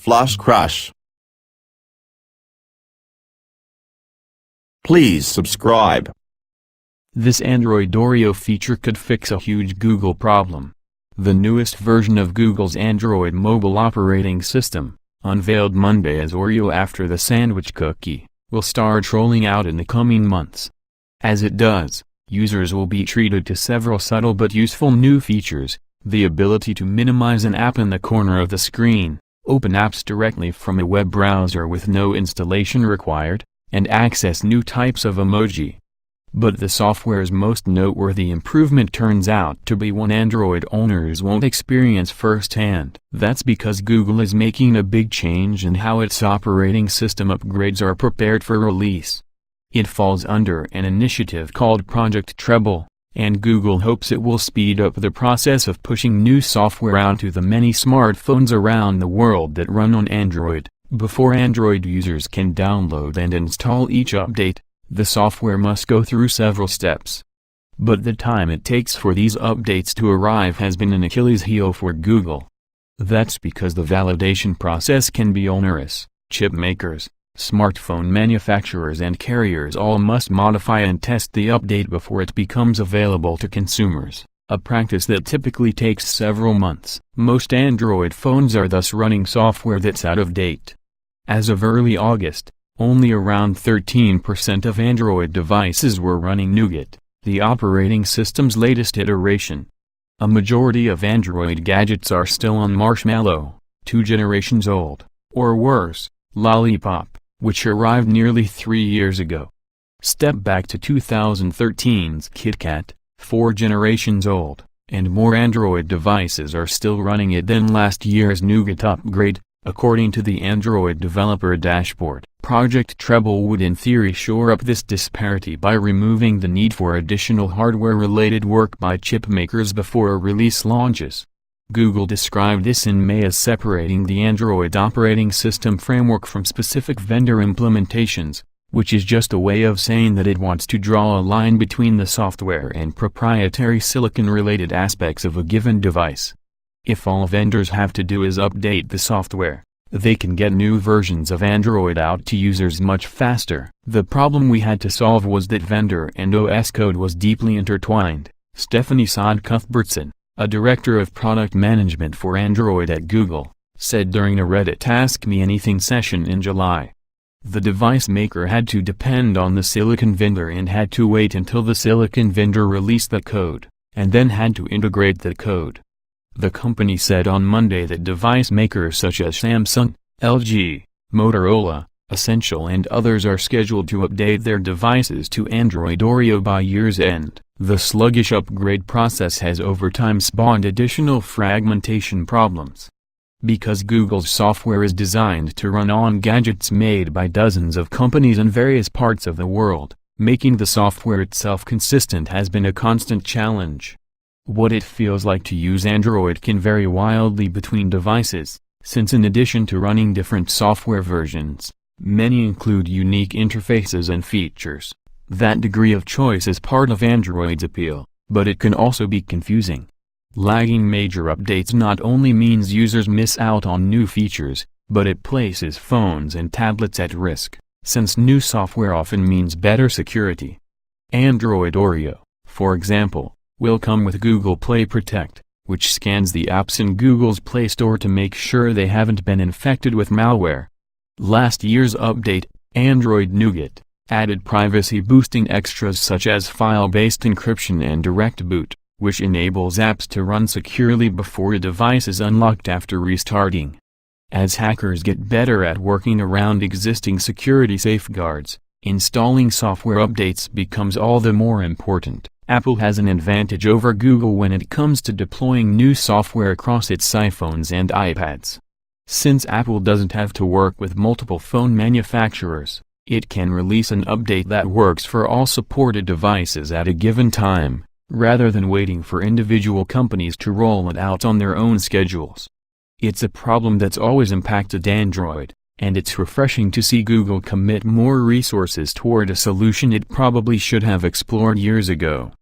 Flush Crush. Please subscribe. This Android Oreo feature could fix a huge Google problem. The newest version of Google's Android mobile operating system, unveiled Monday as Oreo after the sandwich cookie, will start rolling out in the coming months. As it does, users will be treated to several subtle but useful new features: the ability to minimize an app in the corner of the screen, open apps directly from a web browser with no installation required, and access new types of emoji. But the software's most noteworthy improvement turns out to be one Android owners won't experience firsthand. That's because Google is making a big change in how its operating system upgrades are prepared for release. It falls under an initiative called Project Treble, and Google hopes it will speed up the process of pushing new software out to the many smartphones around the world that run on Android. Before Android users can download and install each update, the software must go through several steps. But the time it takes for these updates to arrive has been an Achilles heel for Google. That's because the validation process can be onerous. Chip makers, smartphone manufacturers and carriers all must modify and test the update before it becomes available to consumers, a practice that typically takes several months. Most Android phones are thus running software that's out of date. As of early August, only around 13% of Android devices were running Nougat, the operating system's latest iteration. A majority of Android gadgets are still on Marshmallow, 2 generations old, or worse, Lollipop, which arrived nearly 3 years ago. Step back to 2013's KitKat, 4 generations old, and more Android devices are still running it than last year's Nougat upgrade, according to the Android developer dashboard. Project Treble would in theory shore up this disparity by removing the need for additional hardware-related work by chip makers before a release launches. Google described this in May as separating the Android operating system framework from specific vendor implementations, which is just a way of saying that it wants to draw a line between the software and proprietary silicon-related aspects of a given device. If all vendors have to do is update the software, they can get new versions of Android out to users much faster. The problem we had to solve was that vendor and OS code was deeply intertwined, Stephanie Sod-Cuthbertson, a director of product management for Android at Google, said during a Reddit Ask Me Anything session in July. The device maker had to depend on the silicon vendor and had to wait until the silicon vendor released the code, and then had to integrate the code. The company said on Monday that device makers such as Samsung, LG, Motorola, Essential and others are scheduled to update their devices to Android Oreo by year's end. The sluggish upgrade process has over time spawned additional fragmentation problems. Because Google's software is designed to run on gadgets made by dozens of companies in various parts of the world, making the software itself consistent has been a constant challenge. What it feels like to use Android can vary wildly between devices, since in addition to running different software versions, many include unique interfaces and features. That degree of choice is part of Android's appeal, but it can also be confusing. Lagging major updates not only means users miss out on new features, but it places phones and tablets at risk, since new software often means better security. Android Oreo, for example, will come with Google Play Protect, which scans the apps in Google's Play Store to make sure they haven't been infected with malware. Last year's update, Android Nougat, added privacy-boosting extras such as file-based encryption and direct boot, which enables apps to run securely before a device is unlocked after restarting. As hackers get better at working around existing security safeguards, installing software updates becomes all the more important. Apple has an advantage over Google when it comes to deploying new software across its iPhones and iPads. Since Apple doesn't have to work with multiple phone manufacturers, it can release an update that works for all supported devices at a given time, rather than waiting for individual companies to roll it out on their own schedules. It's a problem that's always impacted Android, and it's refreshing to see Google commit more resources toward a solution it probably should have explored years ago.